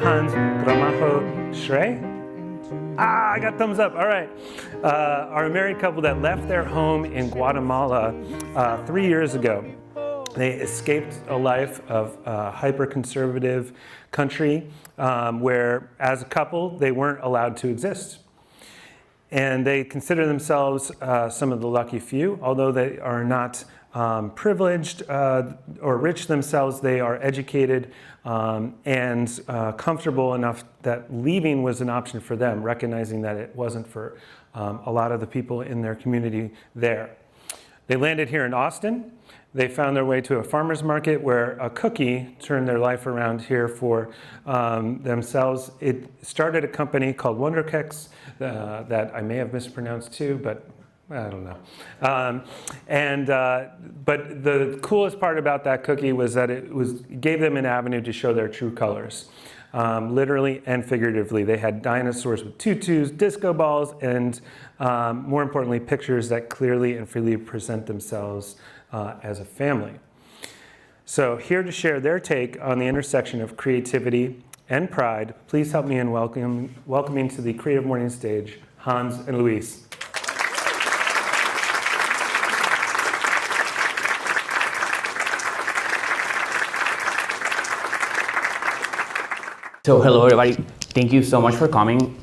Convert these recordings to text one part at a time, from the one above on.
Hans Gramajo Schrey. I got thumbs up, all right. Are a married couple that left their home in Guatemala 3 years ago. They escaped a life of hyper-conservative country where, as a couple, they weren't allowed to exist. And they consider themselves some of the lucky few. Although they are not privileged or rich themselves, they are educated and comfortable enough that leaving was an option for them, recognizing that it wasn't for a lot of the people in their community there. They landed here in Austin. They found their way to a farmer's market where a cookie turned their life around here for themselves. It started a company called Wunderkeks that I may have mispronounced too, but I don't know. But the coolest part about that cookie was that it gave them an avenue to show their true colors, literally and figuratively. They had dinosaurs with tutus, disco balls, and more importantly, pictures that clearly and freely present themselves as a family. So here to share their take on the intersection of creativity and pride, please help me in welcoming to the Creative Morning stage, Hans and Luis. So hello everybody, thank you so much for coming.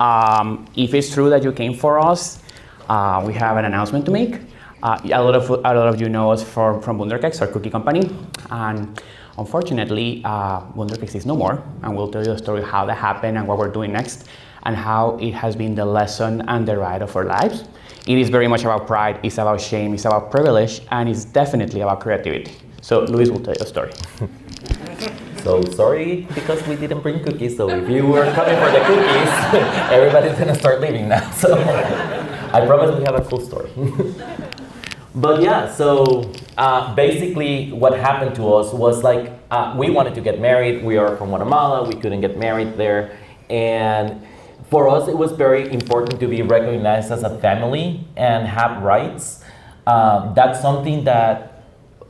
If it's true that you came for us, we have an announcement to make. A lot of you know us from Wunderkeks, our cookie company, and unfortunately, Wunderkeks is no more, and we'll tell you the story how that happened and what we're doing next, and how it has been the lesson and the ride of our lives. It is very much about pride, it's about shame, it's about privilege, and it's definitely about creativity. So Luis will tell you the story. So sorry because we didn't bring cookies, so if you were coming for the cookies, everybody's gonna start leaving now. So I promise we have a cool story. But yeah, so basically what happened to us was like, we wanted to get married. We are from Guatemala, we couldn't get married there. And for us, it was very important to be recognized as a family and have rights. That's something that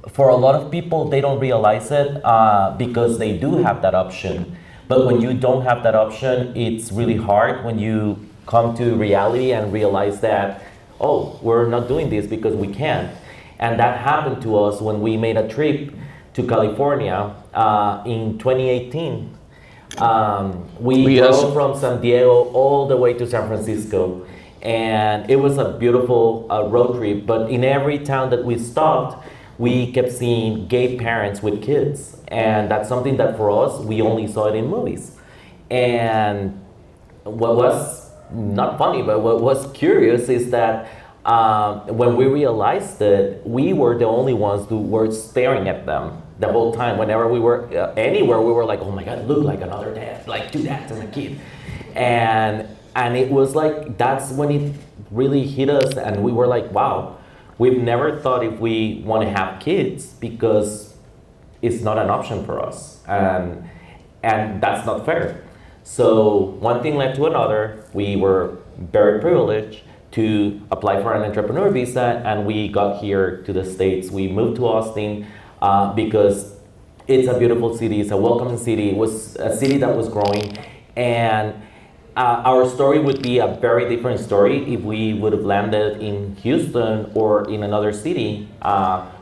for a lot of people, they don't realize it because they do have that option. But when you don't have that option, it's really hard when you come to reality and realize that, oh, we're not doing this because we can't. And that happened to us when we made a trip to California in 2018. We drove from San Diego all the way to San Francisco. And it was a beautiful road trip. But in every town that we stopped, we kept seeing gay parents with kids. And that's something that for us, we only saw it in movies. And what was not funny, but what was curious is that when we realized that we were the only ones who were staring at them the whole time. Whenever we were anywhere, we were like, oh my God, look like another dad, like two dads and a kid. And it was like, that's when it really hit us and we were like, wow, we've never thought if we want to have kids because it's not an option for us. And that's not fair. So one thing led to another. We were very privileged to apply for an entrepreneur visa, and we got here to the States. We moved to Austin because it's a beautiful city, it's a welcoming city. It was a city that was growing, and our story would be a very different story if we would have landed in Houston or in another city.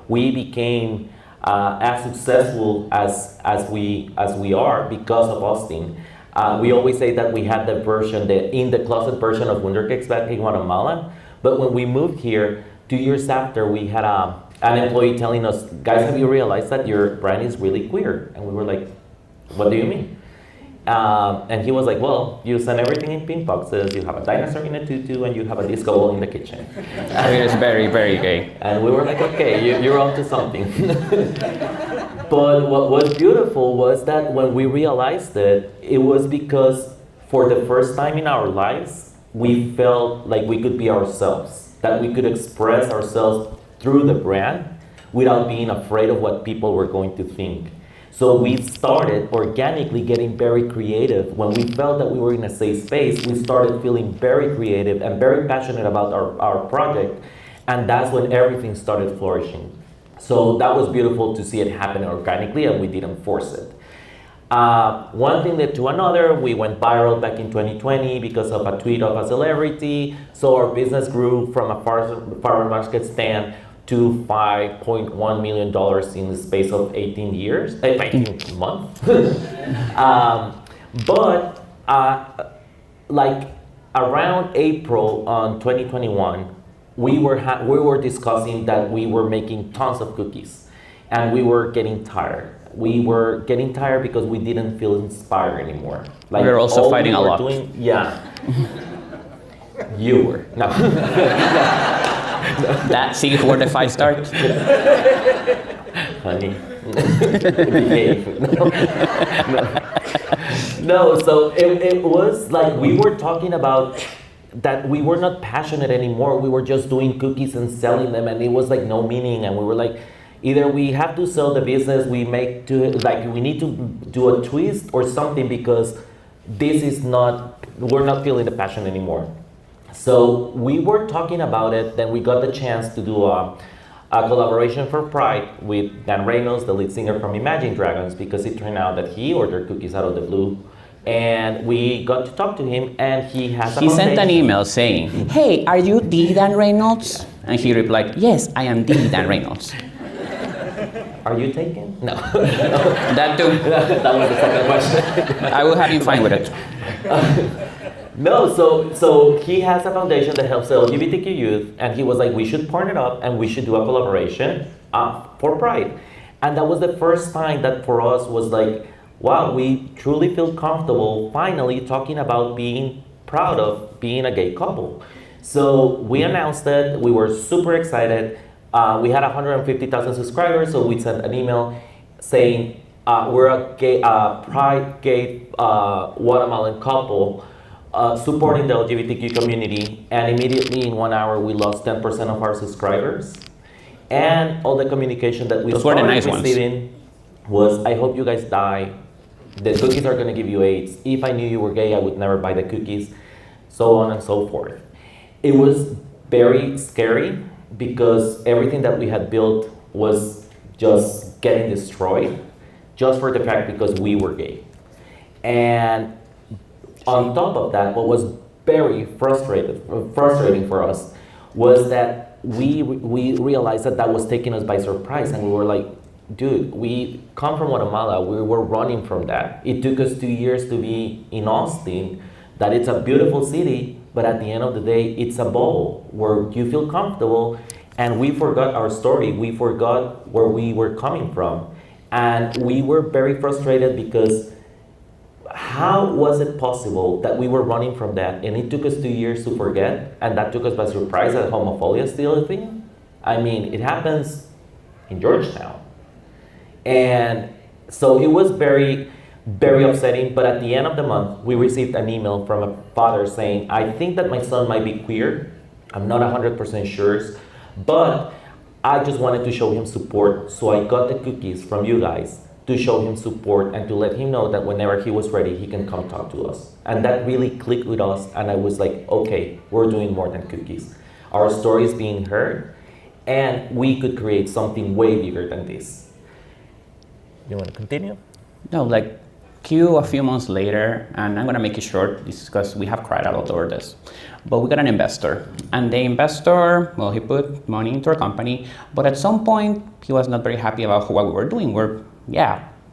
We became as successful as we are because of Austin. We always say that we had the in the closet version of Wunderkeks back in Guatemala. But when we moved here, 2 years after, we had an employee telling us, guys, have you realized that your brand is really queer? And we were like, what do you mean? And he was like, well, you send everything in pink boxes, you have a dinosaur in a tutu, and you have a disco ball in the kitchen. It is very, very gay. And we were like, okay, you're onto something. But what was beautiful was that when we realized it was because for the first time in our lives, we felt like we could be ourselves, that we could express ourselves through the brand without being afraid of what people were going to think. So we started organically getting very creative. When we felt that we were in a safe space, we started feeling very creative and very passionate about our project. And that's when everything started flourishing. So that was beautiful to see it happen organically, and we didn't force it. One thing led to another. We went viral back in 2020 because of a tweet of a celebrity. So our business grew from a farmer market stand to $5.1 million in the space of 18 months. But like around April on 2021, we were discussing that we were making tons of cookies, and we were getting tired. We were getting tired because we didn't feel inspired anymore. Like we were also all fighting we a were lot. Yeah. You were. No. That, see where the fight starts? Honey. Behave. No, so it was like we were talking about that we were not passionate anymore. We were just doing cookies and selling them, and it was like no meaning. And we were like, either we have to sell the business, we need to do a twist or something, because we're not feeling the passion anymore. So we were talking about it, then we got the chance to do a collaboration for Pride with Dan Reynolds, the lead singer from Imagine Dragons, because it turned out that he ordered cookies out of the blue. And we got to talk to him, and he sent an email saying, "Hey, are you the Dan Reynolds?" And he replied, "Yes, I am the Dan Reynolds." Are you taken? No. That too. That was the second question. I will have him fine with it. No, so he has a foundation that helps the LGBTQ youth, and he was like, we should partner up and we should do a collaboration for Pride. And that was the first time that for us was like, wow, we truly feel comfortable finally talking about being proud of being a gay couple. So we announced it, we were super excited. We had 150,000 subscribers, so we sent an email saying, we're a Pride gay Guatemalan couple supporting the LGBTQ community, and immediately in 1 hour we lost 10% of our subscribers. And all the communication that we started receiving was, I hope you guys die. The cookies are gonna give you AIDS. If I knew you were gay, I would never buy the cookies. So on and so forth. It was very scary because everything that we had built was just getting destroyed just for the fact because we were gay. And on top of that, what was very frustrating for us was that we realized that was taking us by surprise, and we were like, dude, we come from Guatemala, we were running from that. It took us 2 years to be in Austin, that it's a beautiful city, but at the end of the day, it's a bubble where you feel comfortable, and we forgot our story, we forgot where we were coming from. And we were very frustrated because how was it possible that we were running from that and it took us 2 years to forget, and that took us by surprise that homophobia is still a thing? I mean, it happens in Georgetown. And so it was very, very upsetting, but at the end of the month, we received an email from a father saying, I think that my son might be queer. I'm not 100% sure, but I just wanted to show him support, so I got the cookies from you guys to show him support and to let him know that whenever he was ready, he can come talk to us. And that really clicked with us, and I was like, okay, we're doing more than cookies. Our story is being heard, and we could create something way bigger than this. You want to continue? No, like a few months later, and I'm gonna make it short because we have cried a lot over this, but we got an investor, and the investor, well, he put money into our company, but at some point, he was not very happy about what we were doing.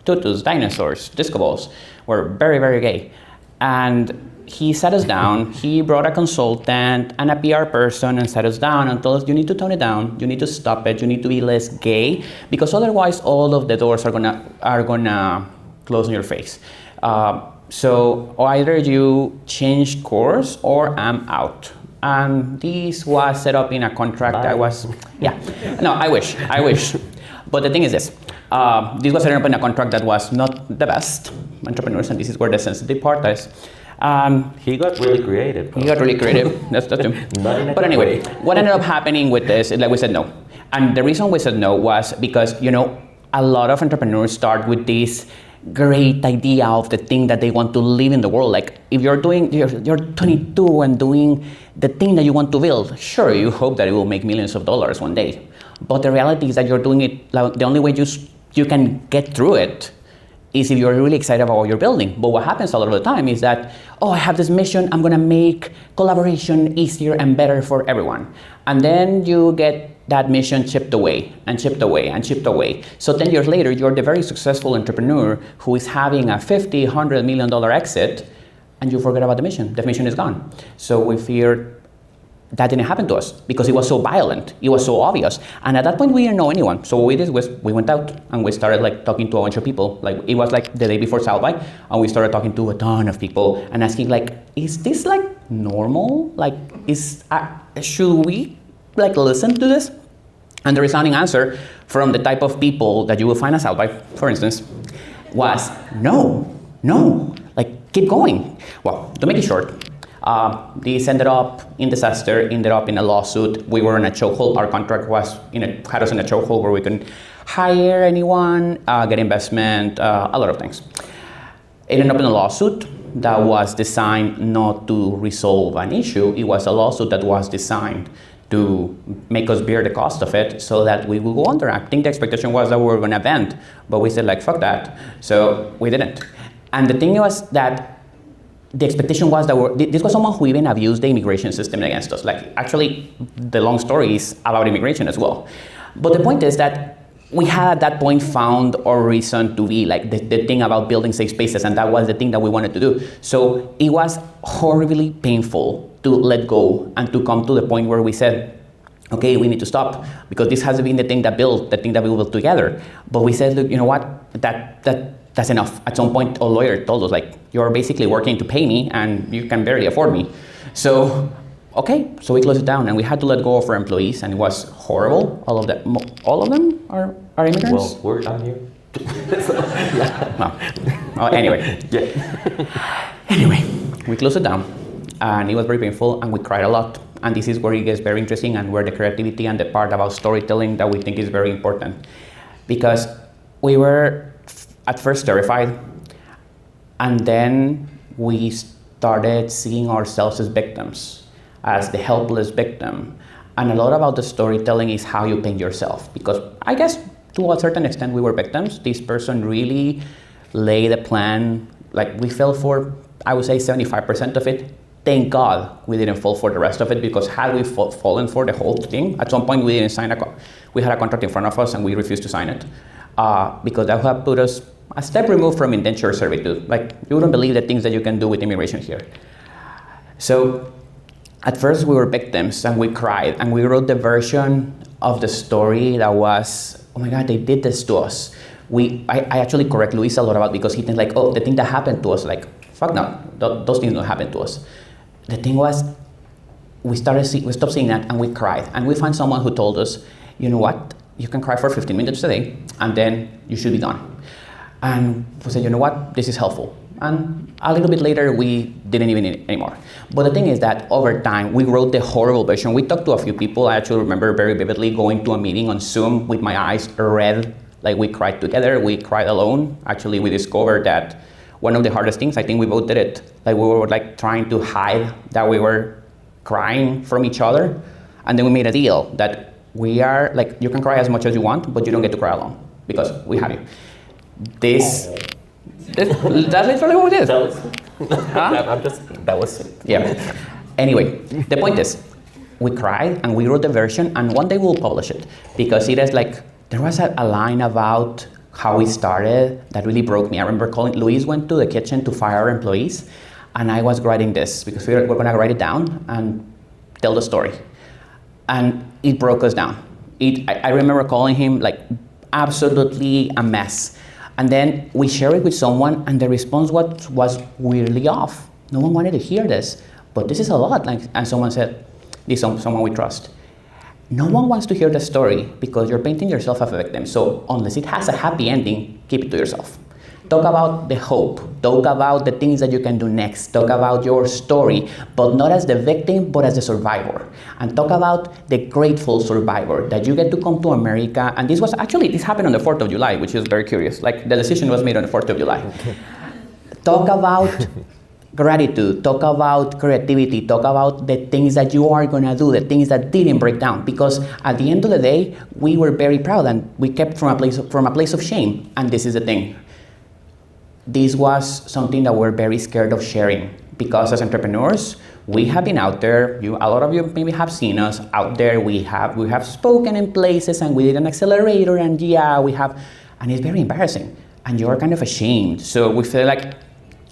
Tutus, dinosaurs, disco balls, we're very, very gay. And he sat us down, he brought a consultant and a PR person and sat us down and told us, you need to tone it down, you need to stop it, you need to be less gay, because otherwise all of the doors are gonna close on your face. So either you change course or I'm out. And this was set up in a contract. Bye. That was, no, I wish. But the thing is this was set up in a contract that was not the best. Entrepreneurs, and this is where the sensitive part is. He got really creative. That's true. But anyway, what ended up happening with this is, like, we said no. And the reason we said no was because, a lot of entrepreneurs start with this great idea of the thing that they want to live in the world. Like, if you're 22 and doing the thing that you want to build, sure, you hope that it will make millions of dollars one day. But the reality is that you're doing it, the only way you can get through it is if you're really excited about what you're building. But what happens a lot of the time is that, oh, I have this mission, I'm gonna make collaboration easier and better for everyone. And then you get that mission chipped away and chipped away and chipped away. So 10 years later, you're the very successful entrepreneur who is having a $50, $100 million exit, and you forget about the mission. The mission is gone. So we feared that didn't happen to us because it was so violent, it was so obvious. And at that point, we didn't know anyone. So what we did was we went out and we started like talking to a bunch of people. Like it was like the day before South by, and we started talking to a ton of people and asking like, is this like normal? Like, should we like listen to this? And the resounding answer from the type of people that you will find at South by, for instance, was no, like keep going. Well, to make it short, this ended up in disaster, ended up in a lawsuit. We were in a chokehold. Our contract had us in a chokehold where we couldn't hire anyone, get investment, a lot of things. It ended up in a lawsuit that was designed not to resolve an issue. It was a lawsuit that was designed to make us bear the cost of it so that we will go under. I think the expectation was that we were gonna bend, but we said like, fuck that. So we didn't. And the thing was that the expectation was that this was someone who even abused the immigration system against us. Like, actually, the long story is about immigration as well. But the point is that we had at that point found our reason to be, like the thing about building safe spaces, and that was the thing that we wanted to do. So it was horribly painful to let go and to come to the point where we said, okay, we need to stop because this has been the thing that we built together. But we said, look, you know what, that's enough. At some point, a lawyer told us, like, you're basically working to pay me and you can barely afford me. So, okay, so we closed it down and we had to let go of our employees and it was horrible. All of them are immigrants? Well, we're down here. Well, anyway. Yeah. Anyway, we closed it down and it was very painful and we cried a lot. And this is where it gets very interesting and where the creativity and the part about storytelling that we think is very important. Because we were at first terrified, and then we started seeing ourselves as victims, as the helpless victim. And a lot about the storytelling is how you paint yourself, because I guess to a certain extent we were victims. This person really laid a plan, like we fell for, I would say 75% of it. Thank God we didn't fall for the rest of it, because had we fallen for the whole thing, at some point we didn't sign we had a contract in front of us and we refused to sign it. Because that would have put us a step removed from indentured servitude. Like, you wouldn't believe the things that you can do with immigration here. So, at first we were victims and we cried and we wrote the version of the story that was, oh my God, they did this to us. I actually correct Luis a lot about, because he thinks like, oh, the thing that happened to us, like, fuck no, those things don't happen to us. The thing was, we stopped seeing that and we cried. And we found someone who told us, you know what? You can cry for 15 minutes a day and then you should be done. And we said, you know what, this is helpful. And a little bit later, we didn't even need it anymore. But the thing is that over time, we wrote the horrible version. We talked to a few people. I actually remember very vividly going to a meeting on Zoom with my eyes red, like we cried together, we cried alone. Actually, we discovered that one of the hardest things, I think we both did it, like we were like trying to hide that we were crying from each other. And then we made a deal that we are, like, you can cry as much as you want, but you don't get to cry alone because we have you. That's literally what it is. That was it. Yeah. Anyway, the point is, we cried and we wrote the version, and one day we'll publish it, because it is like, there was a line about how we started that really broke me. I remember Luis went to the kitchen to fire our employees, and I was writing this because we're gonna write it down and tell the story. And it broke us down. I remember calling him like absolutely a mess. And then we shared it with someone and the response was weirdly off. No one wanted to hear this, but this is a lot. Like, and someone said, this is someone we trust. No one wants to hear the story because you're painting yourself as a victim. So unless it has a happy ending, keep it to yourself. Talk about the hope. Talk about the things that you can do next. Talk about your story, but not as the victim, but as the survivor. And talk about the grateful survivor, that you get to come to America. And this happened on the 4th of July, which is very curious. Like, the decision was made on the 4th of July. Talk about gratitude. Talk about creativity. Talk about the things that you are gonna do, the things that didn't break down. Because at the end of the day, we were very proud and we kept from a place of shame. And this is the thing. this was something that we're very scared of sharing because as entrepreneurs, we have been out there. A lot of you maybe have seen us out there. We have spoken in places, and we did an accelerator, and and it's very embarrassing, and you're kind of ashamed. So we feel like,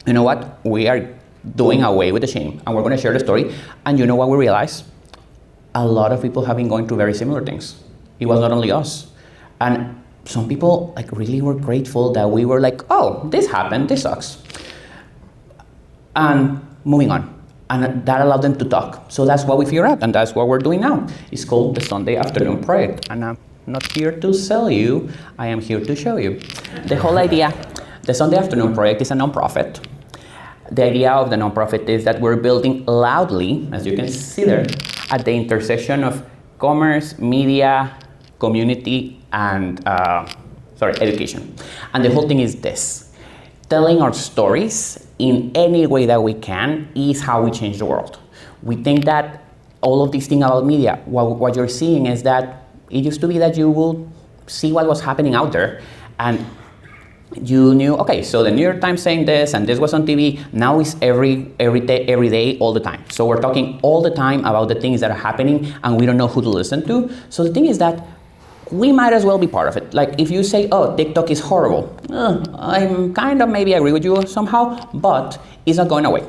you know what, we are doing away with the shame, and we're going to share the story. And you know what we realized? A lot of people have been going through very similar things. It was not only us, and some people like really were grateful that we were like, oh, this happened, this sucks, and moving on. And that allowed them to talk. So that's what we figured out, and that's what we're doing now. It's called the Sunday Afternoon Project, and I'm not here to sell you, I am here to show you. The whole idea, the Sunday Afternoon Project is a nonprofit. The idea of the nonprofit is that we're building loudly, as you can see there, at the intersection of commerce, media, community, and education. And the whole thing is this: telling our stories in any way that we can is how we change the world. We think that all of these things about media, what you're seeing is that it used to be that you will see what was happening out there, and you knew, okay, so the New York Times saying this, and this was on TV. Now it's every day, all the time. So we're talking all the time about the things that are happening, and we don't know who to listen to. So the thing is that we might as well be part of it. Like if you say, oh, TikTok is horrible, I'm kind of maybe agree with you somehow, but it's not going away.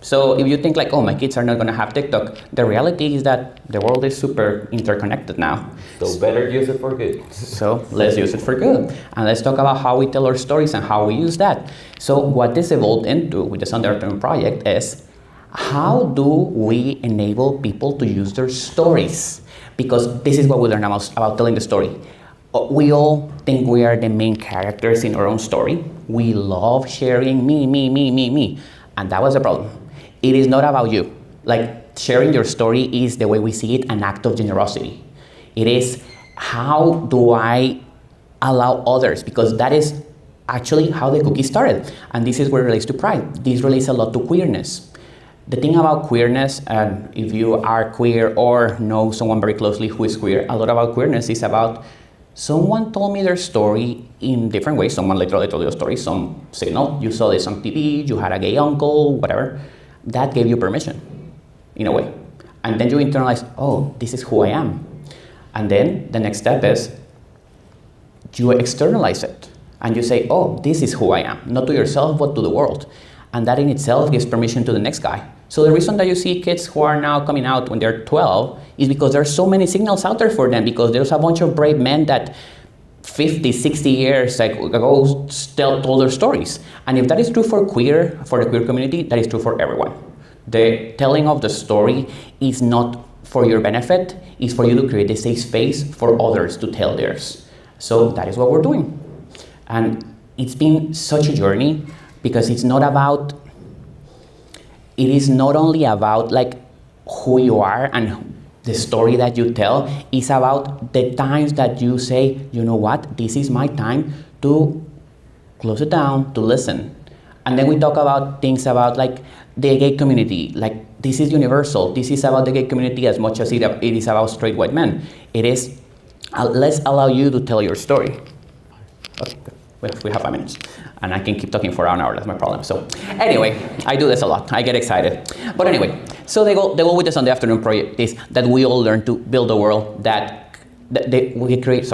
So if you think like, oh, my kids are not going to have TikTok, the reality is that the world is super interconnected now. So better use it for good. So let's use it for good. And let's talk about how we tell our stories and how we use that. So what this evolved into with the Sunday Afternoon Project is, how do we enable people to use their stories? Because this is what we learn about telling the story. We all think we are the main characters in our own story. We love sharing me. And that was the problem. It is not about you. Like, sharing your story is, the way we see it, an act of generosity. It is, how do I allow others? Because that is actually how the cookie started. And this is where it relates to pride. This relates a lot to queerness. The thing about queerness, and if you are queer or know someone very closely who is queer, a lot about queerness is about someone told me their story in different ways. Someone literally told you a story. Some say, no, you saw this on TV, you had a gay uncle, whatever. That gave you permission, in a way. And then you internalize, oh, this is who I am. And then the next step is you externalize it. And you say, oh, this is who I am. Not to yourself, but to the world. And that in itself gives permission to the next guy. So the reason that you see kids who are now coming out when they're 12 is because there's so many signals out there for them, because there's a bunch of brave men that 50, 60 years ago told their stories. And if that is true for the queer community, that is true for everyone. The telling of the story is not for your benefit, it's for you to create a safe space for others to tell theirs. So that is what we're doing. And it's been such a journey, because it is not only about like who you are and the story that you tell. It's about the times that you say, you know what, this is my time to close it down, to listen. And then we talk about things about like the gay community, like this is universal. This is about the gay community as much as it is about straight white men. It is, let's allow you to tell your story. Okay, good. We have 5 minutes. And I can keep talking for an hour, that's my problem. So anyway, I do this a lot, I get excited. But anyway, so the goal with the Sunday Afternoon Project is that we all learn to build a world that we create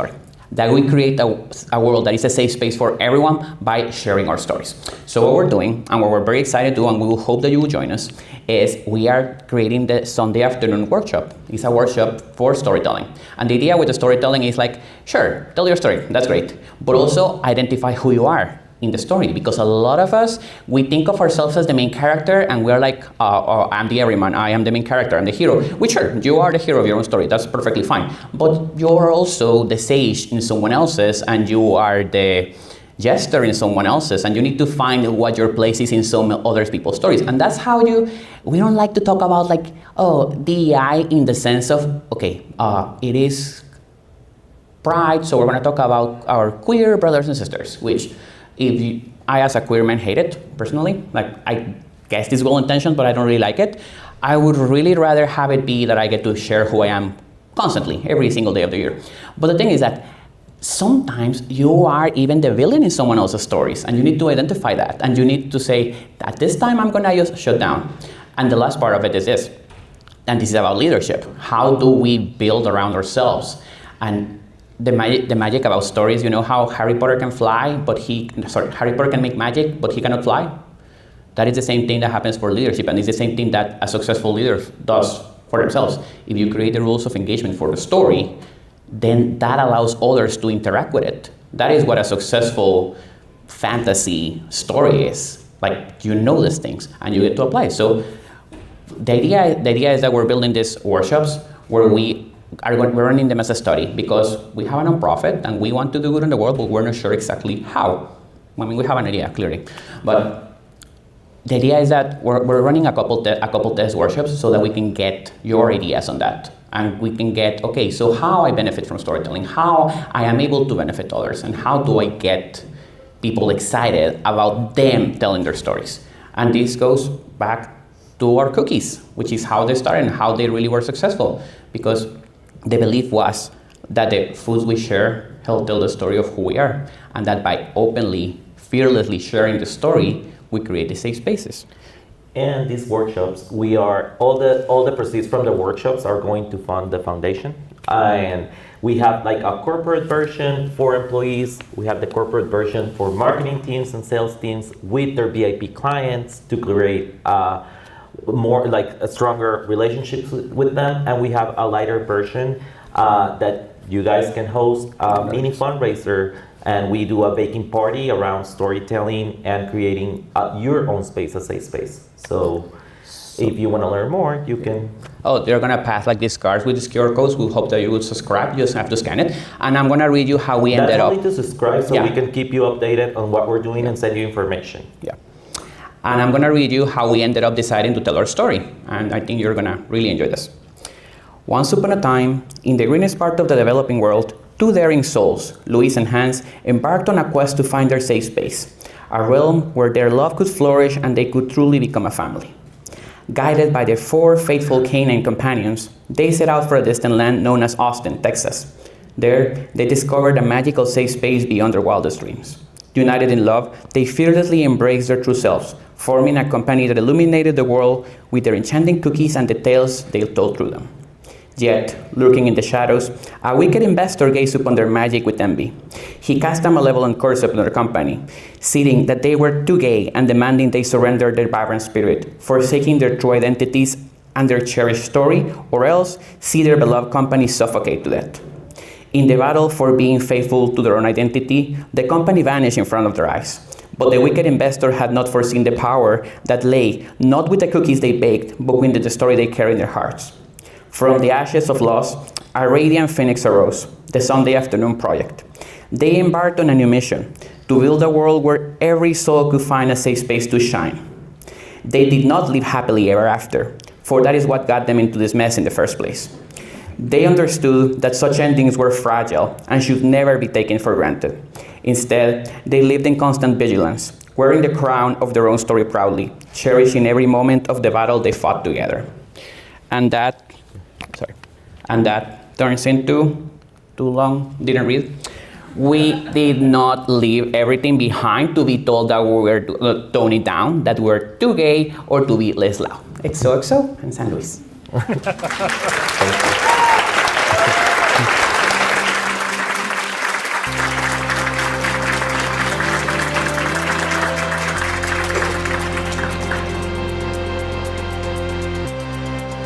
a world that is a safe space for everyone by sharing our stories. So what we're doing, and what we're very excited to do, and we will hope that you will join us, is we are creating the Sunday Afternoon Workshop. It's a workshop for storytelling. And the idea with the storytelling is like, sure, tell your story, that's great. But also identify who you are in the story, because a lot of us, we think of ourselves as the main character, and we're like, I'm the everyman, I am the main character, I'm the hero. Which sure, you are the hero of your own story, that's perfectly fine. But you're also the sage in someone else's, and you are the jester in someone else's, and you need to find what your place is in some other people's stories. And that's how we don't like to talk about like, DEI in the sense of, okay, it is pride, so we're gonna talk about our queer brothers and sisters, which I as a queer man hate it, personally. Like, I guess it's well intentioned, but I don't really like it. I would really rather have it be that I get to share who I am constantly, every single day of the year. But the thing is that sometimes you are even the villain in someone else's stories, and you need to identify that, and you need to say, at this time I'm gonna just shut down. And the last part of it is this, and this is about leadership. How do we build around ourselves? And the magic about stories, you know how Harry Potter can fly, Harry Potter can make magic, but he cannot fly? That is the same thing that happens for leadership, and it's the same thing that a successful leader does for themselves. If you create the rules of engagement for the story, then that allows others to interact with it. That is what a successful fantasy story is. Like, you know these things, and you get to apply. So the idea is that we're building these workshops where we're running them as a study, because we have a nonprofit and we want to do good in the world, but we're not sure exactly how. I mean, we have an idea, clearly. But the idea is that we're running a couple test workshops so that we can get your ideas on that. And we can get, okay, so how I benefit from storytelling, how I am able to benefit others, and how do I get people excited about them telling their stories. And this goes back to our cookies, which is how they started and how they really were successful. Because the belief was that the foods we share help tell the story of who we are, and that by openly, fearlessly sharing the story, we create the safe spaces. And these workshops, we are all the proceeds from the workshops are going to fund the foundation. And we have like a corporate version for employees. We have the corporate version for marketing teams and sales teams with their VIP clients to create more like a stronger relationships with them. And we have a lighter version that you guys can host a mini fundraiser. And we do a baking party around storytelling and creating your own space, a safe space. So if you want to learn more, you can. Oh, they're going to pass like these cards with these QR codes. We hope that you would subscribe. You just have to scan it. And I'm going to read you how we ended up. That's only to subscribe, so we can keep you updated on what we're doing and send you information. Yeah. And I'm going to read you how we ended up deciding to tell our story. And I think you're going to really enjoy this. Once upon a time, in the greenest part of the developing world, two daring souls, Luis and Hans, embarked on a quest to find their safe space, a realm where their love could flourish and they could truly become a family. Guided by their 4 faithful canine companions, they set out for a distant land known as Austin, Texas. There, they discovered a magical safe space beyond their wildest dreams. United in love, they fearlessly embraced their true selves, forming a company that illuminated the world with their enchanting cookies and the tales they told through them. Yet, lurking in the shadows, a wicked investor gazed upon their magic with envy. He cast a malevolent curse upon their company, stating that they were too gay and demanding they surrender their vibrant spirit, forsaking their true identities and their cherished story, or else see their beloved company suffocate to death. In the battle for being faithful to their own identity, the company vanished in front of their eyes. But the wicked investor had not foreseen the power that lay not with the cookies they baked, but with the story they carry in their hearts. From the ashes of loss, a radiant phoenix arose, the Sunday Afternoon Project. They embarked on a new mission, to build a world where every soul could find a safe space to shine. They did not live happily ever after, for that is what got them into this mess in the first place. They understood that such endings were fragile and should never be taken for granted. Instead, they lived in constant vigilance, wearing the crown of their own story proudly, cherishing every moment of the battle they fought together. And that turns into, too long, didn't read. We did not leave everything behind to be told that we were tone it down, that we're too gay, or to be less loud. XOXO and San Luis.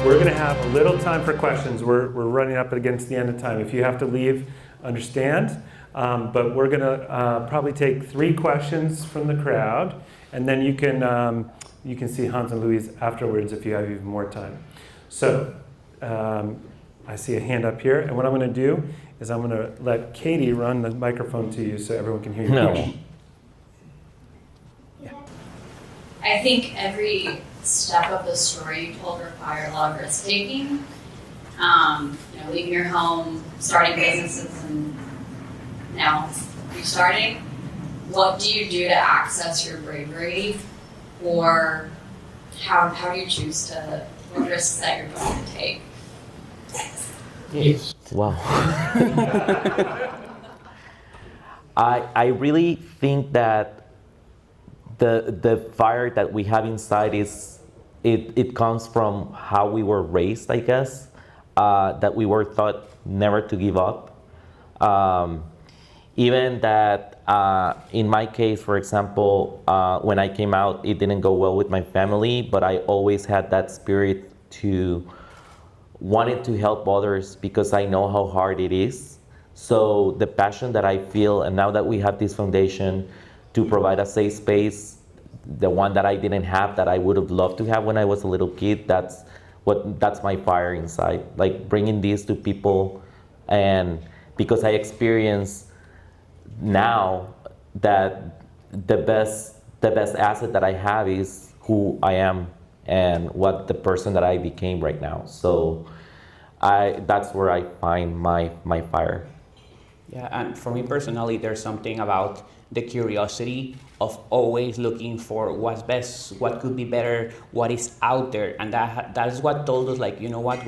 We're going to have a little time for questions. We're running up against the end of time. If you have to leave, understand. But we're going to probably take 3 questions from the crowd, and then you can see Hans and Luis afterwards if you have even more time. So I see a hand up here, and what I'm going to do is I'm going to let Katie run the microphone to you so everyone can hear your question. Yeah. I think every step of the story you told required a lot of risk taking. Leaving your home, starting businesses, and now restarting. What do you do to access your bravery, or how do you choose what risks that you're going to take? Wow. I really think that the fire that we have inside is it comes from how we were raised, I guess, that we were taught never to give up. Even that in my case, for example, when I came out, it didn't go well with my family, but I always had that spirit to wanted to help others because I know how hard it is. So the passion that I feel, and now that we have this foundation to provide a safe space, the one that I didn't have that I would have loved to have when I was a little kid, that's my fire inside. Like bringing this to people, and because I experience now that the best asset that I have is who I am and what the person that I became right now. So that's where I find my fire. Yeah, and for me personally, there's something about the curiosity of always looking for what's best, what could be better, what is out there, and that is what told us, like, you know what,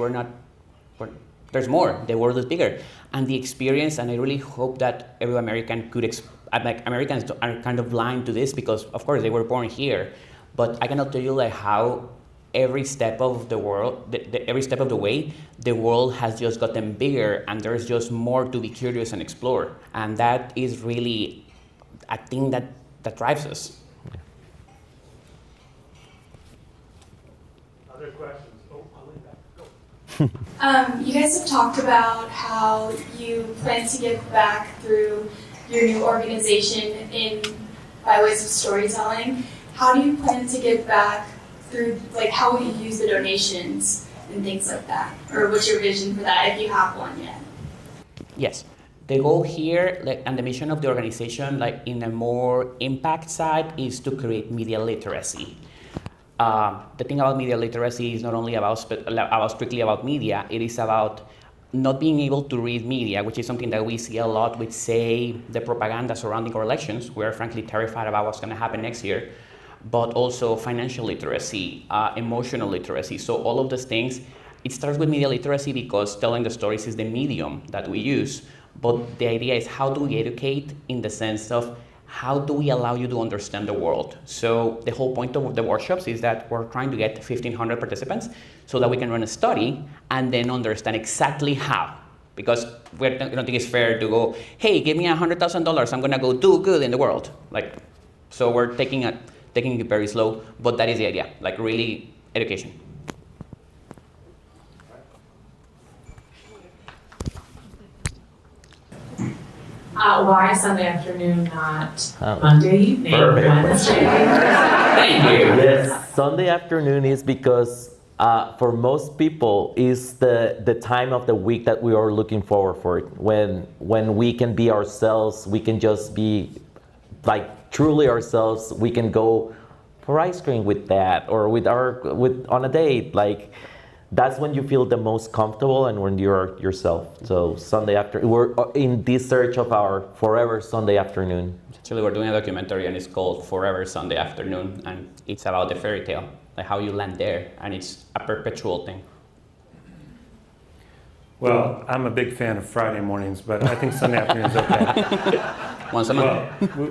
there's more. The world is bigger, and the experience. And I really hope that every American could. Like Americans are kind of blind to this because, of course, they were born here, but I cannot tell you like how every step of the world, every step of the way, the world has just gotten bigger, and there's just more to be curious and explore, and that is really a thing that drives us. Other questions? Oh, I'll leave that. Go. You guys have talked about how you plan to give back through your new organization by ways of storytelling. How do you plan to give back through, like, how will you use the donations and things like that? Or what's your vision for that, if you have one yet? Yes. The goal here, like, and the mission of the organization, like in a more impact side, is to create media literacy. The thing about media literacy is not only about strictly about media. It is about not being able to read media, which is something that we see a lot with, say, the propaganda surrounding our elections. We're frankly terrified about what's going to happen next year, but also financial literacy, emotional literacy. So all of those things, it starts with media literacy because telling the stories is the medium that we use. But the idea is, how do we educate in the sense of how do we allow you to understand the world? So the whole point of the workshops is that we're trying to get 1,500 participants so that we can run a study and then understand exactly how. Because we don't think it's fair to go, hey, give me $100,000, I'm gonna go do good in the world. Like, so we're taking it very slow, but that is the idea, like really education. Why Sunday afternoon, not Monday evening, Perfect. Wednesday? Thank you. Yes, Sunday afternoon is because for most people is the time of the week that we are looking forward for it. When we can be ourselves, we can just be like truly ourselves. We can go for ice cream with that, or on a date. Like, that's when you feel the most comfortable and when you're yourself. So Sunday afternoon, we're in this search of our forever Sunday afternoon. Actually, we're doing a documentary and it's called Forever Sunday Afternoon, and it's about the fairy tale, like how you land there, and it's a perpetual thing. Well, I'm a big fan of Friday mornings, but I think Sunday afternoon is okay. Once a month.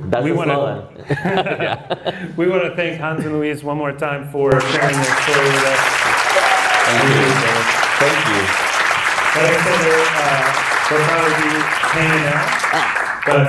That's we the want slogan. to we want to thank Hans and Luis one more time for sharing their story with us. Thank you. Like I said, they'll probably be hanging out, but